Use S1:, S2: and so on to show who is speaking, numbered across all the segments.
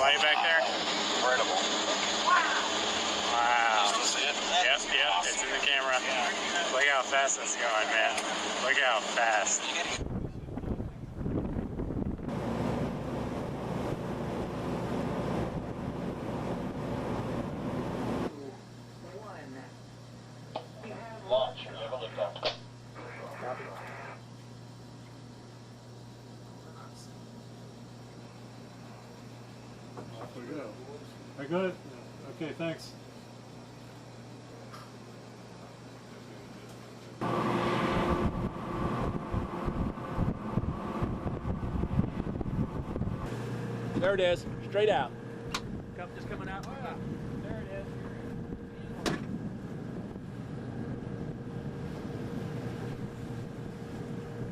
S1: Light back there?
S2: Incredible.
S1: Wow.
S2: Still see it?
S1: Yep, it's in the camera. Look how fast it's going, man. Look how fast.
S2: Launch. We have a liftoff.
S3: Off we go. I got it? Okay, thanks.
S4: There it is, straight out. Just coming out. There it is.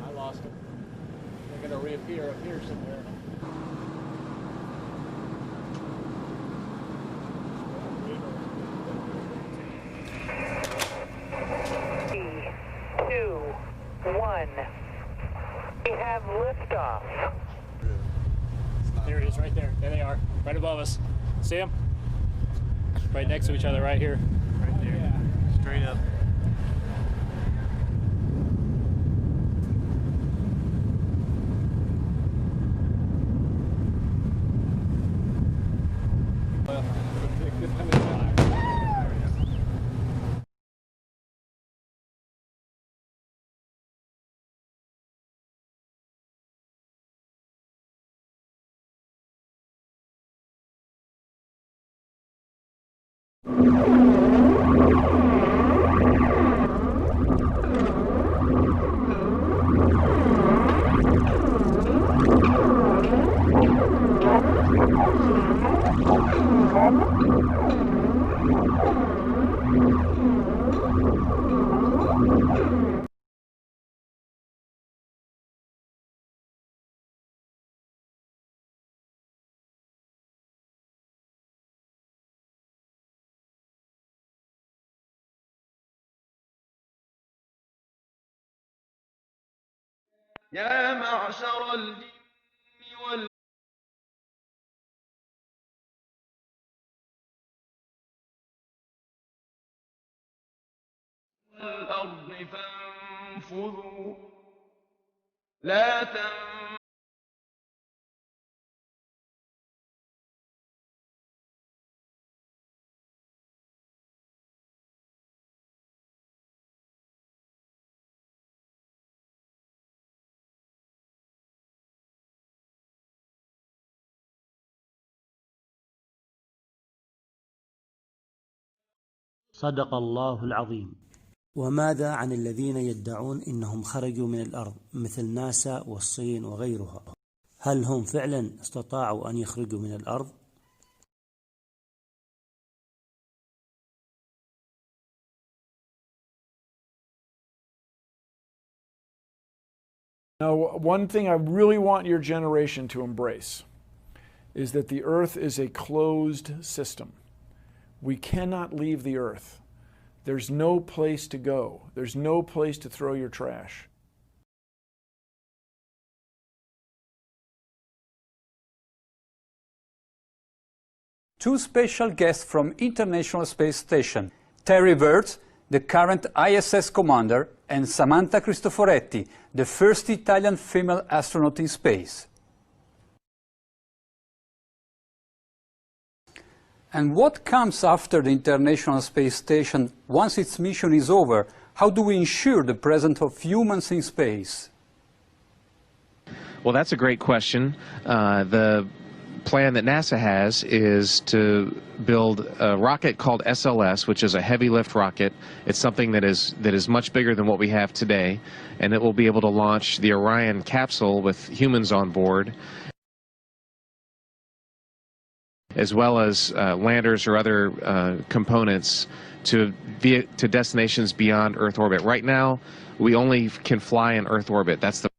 S4: I lost it. They're going to reappear up here somewhere.
S5: Three, 2, 1. We have liftoff.
S4: There it is, right there. There they are, right above us. See them? Right next to each other, right here.
S1: Right there. Yeah. Straight up.
S6: يا معشر الجن والأرض فانفذوا لا تنفذون
S7: صدق الله العظيم. وماذا عن الذين يدعون إنهم خرجوا من الأرض مثل ناسا والصين وغيرها؟ هل هم فعلا استطاعوا أن يخرجوا من الأرض؟
S8: Now, one thing I really want your generation to embrace is that the Earth is a closed system. We cannot leave the Earth. There's no place to go. There's no place to throw your trash.
S9: Two special guests from International Space Station, Terry Wirtz, the current ISS commander, and Samantha Cristoforetti, the first Italian female astronaut in space. And what comes after the International Space Station once its mission is over? How do we ensure the presence of humans in space?
S10: Well, that's a great question. The plan that NASA has is to build a rocket called SLS, which is a heavy lift rocket. It's something that is much bigger than what we have today, and it will be able to launch the Orion capsule with humans on board, as well as landers or other components to destinations beyond Earth orbit. Right now, we only can fly in Earth orbit. That's the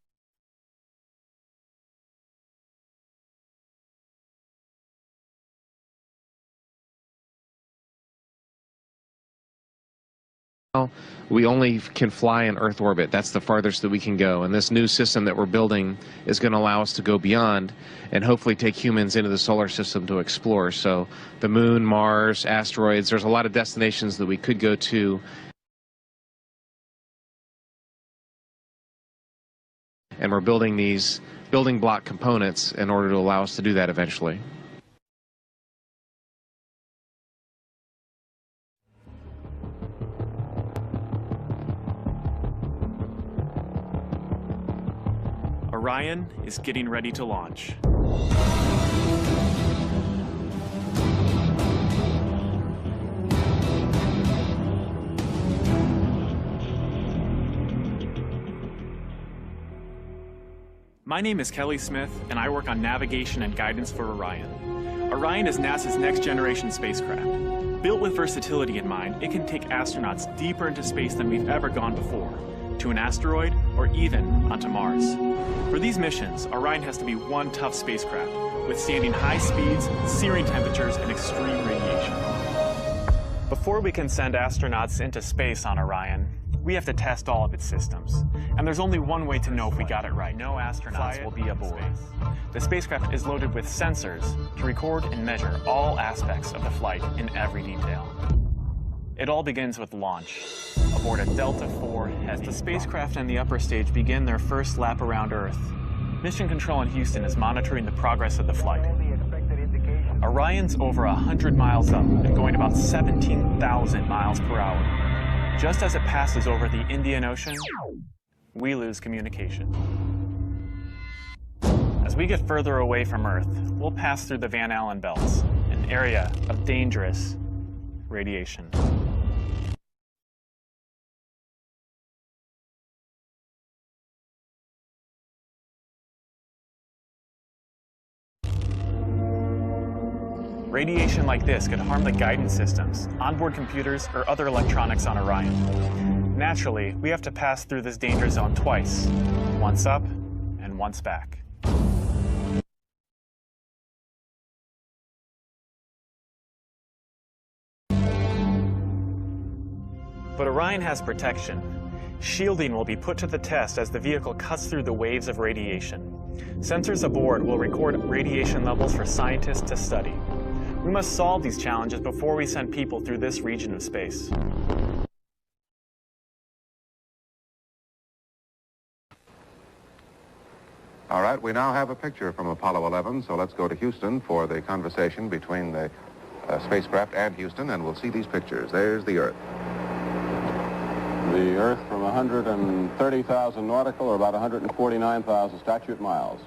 S10: we only can fly in Earth orbit. That's the farthest that we can go. And this new system that we're building is going to allow us to go beyond and hopefully take humans into the solar system to explore. So the moon, Mars, asteroids, there's a lot of destinations that we could go to. And we're building these building block components in order to allow us to do that eventually.
S11: Orion is getting ready to launch. My name is Kelly Smith, and I work on navigation and guidance for Orion. Orion is NASA's next-generation spacecraft. Built with versatility in mind, it can take astronauts deeper into space than we've ever gone before, to an asteroid or even onto Mars. For these missions, Orion has to be one tough spacecraft, withstanding high speeds, searing temperatures, and extreme radiation. Before we can send astronauts into space on Orion, we have to test all of its systems. And there's only one way to know if we got it right. No astronauts will be aboard. The spacecraft is loaded with sensors to record and measure all aspects of the flight in every detail. It all begins with launch, aboard a Delta IV Heavy. As the spacecraft and the upper stage begin their first lap around Earth, Mission Control in Houston is monitoring the progress of the flight. Orion's over 100 miles up and going about 17,000 miles per hour. Just as it passes over the Indian Ocean, we lose communication. As we get further away from Earth, we'll pass through the Van Allen belts, an area of dangerous radiation. Radiation like this could harm the guidance systems, onboard computers, or other electronics on Orion. Naturally, we have to pass through this danger zone twice, once up and once back. But Orion has protection. Shielding will be put to the test as the vehicle cuts through the waves of radiation. Sensors aboard will record radiation levels for scientists to study. We must solve these challenges before we send people through this region of space.
S12: All right, we now have a picture from Apollo 11, so let's go to Houston for the conversation between the spacecraft and Houston, and we'll see these pictures. There's the Earth.
S13: The Earth from 130,000 nautical, or about 149,000 statute miles.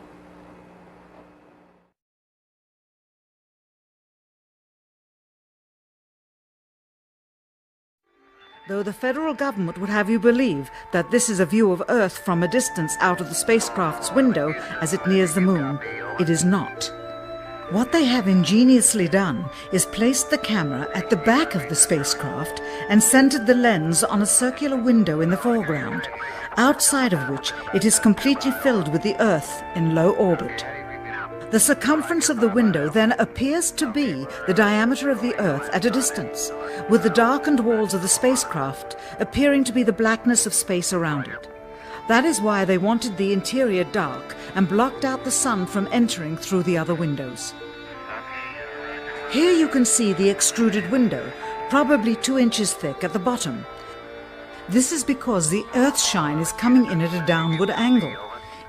S14: Though the federal government would have you believe that this is a view of Earth from a distance out of the spacecraft's window as it nears the moon, it is not. What they have ingeniously done is placed the camera at the back of the spacecraft and centered the lens on a circular window in the foreground, outside of which it is completely filled with the Earth in low orbit. The circumference of the window then appears to be the diameter of the Earth at a distance, with the darkened walls of the spacecraft appearing to be the blackness of space around it. That is why they wanted the interior dark and blocked out the sun from entering through the other windows. Here you can see the extruded window, probably 2 inches thick at the bottom. This is because the Earth's shine is coming in at a downward angle.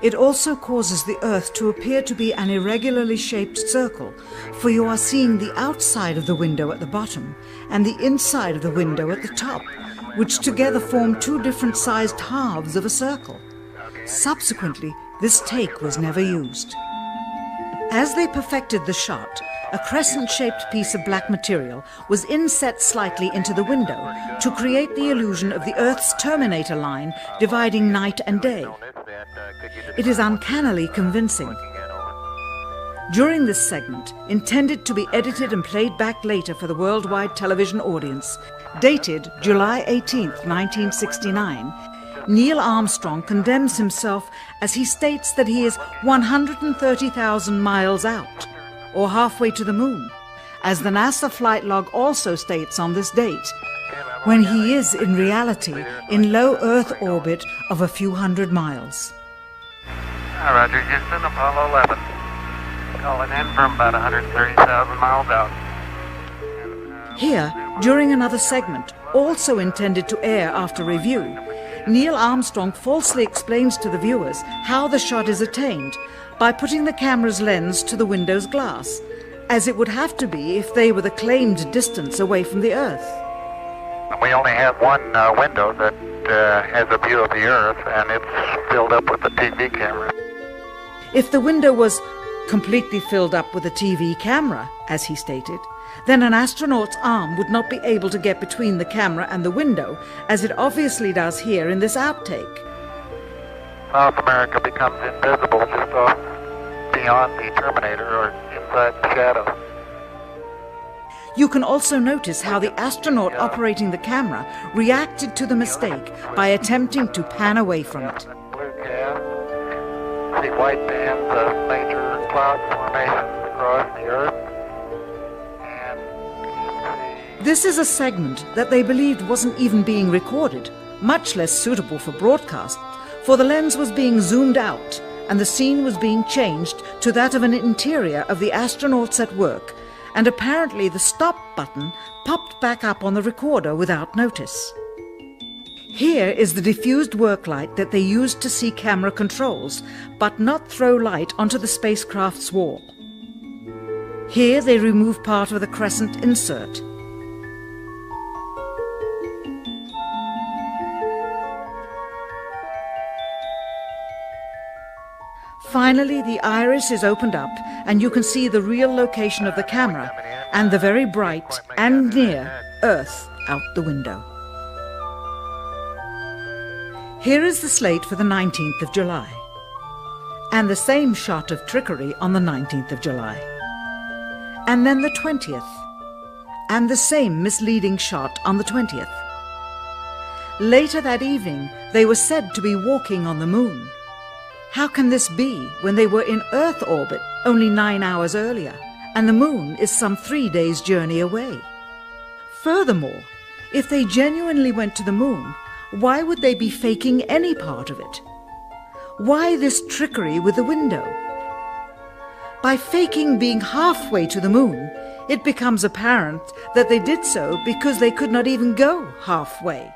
S14: It also causes the Earth to appear to be an irregularly shaped circle, for you are seeing the outside of the window at the bottom and the inside of the window at the top, which together form 2 different sized halves of a circle. Subsequently, this take was never used. As they perfected the shot, a crescent-shaped piece of black material was inset slightly into the window to create the illusion of the Earth's terminator line dividing night and day. It is uncannily convincing. During this segment, intended to be edited and played back later for the worldwide television audience, dated July 18, 1969, Neil Armstrong condemns himself as he states that he is 130,000 miles out, or halfway to the moon. As the NASA flight log also states on this date, when he is in reality in low Earth orbit of a few hundred miles.
S15: Roger, Houston, Apollo 11. Calling in from about 130,000 miles out.
S14: Here, during another segment, also intended to air after review, Neil Armstrong falsely explains to the viewers how the shot is attained by putting the camera's lens to the window's glass, as it would have to be if they were the claimed distance away from the Earth.
S15: We only have one window that has a view of the Earth, and it's filled up with the TV camera.
S14: If the window was completely filled up with a TV camera, as he stated, then an astronaut's arm would not be able to get between the camera and the window, as it obviously does here in this outtake.
S15: South America becomes invisible just off beyond the Terminator or inside the shadow.
S14: You can also notice how the astronaut operating the camera reacted to the mistake by attempting to pan away from it.
S15: Blue cast. See white bands of major cloud formations across the Earth.
S14: This is a segment that they believed wasn't even being recorded, much less suitable for broadcast, for the lens was being zoomed out and the scene was being changed to that of an interior of the astronauts at work, and apparently the stop button popped back up on the recorder without notice. Here is the diffused work light that they used to see camera controls, but not throw light onto the spacecraft's wall. Here they remove part of the crescent insert. Finally, the iris is opened up and you can see the real location of the camera and the very bright and near Earth out the window. Here is the slate for the 19th of July, and the same shot of trickery on the 19th of July, and then the 20th, and the same misleading shot on the 20th. Later that evening, they were said to be walking on the moon. How can this be when they were in Earth orbit only 9 hours earlier, and the moon is some 3 days' journey away? Furthermore, if they genuinely went to the moon, why would they be faking any part of it? Why this trickery with the window? By faking being halfway to the moon, it becomes apparent that they did so because they could not even go halfway.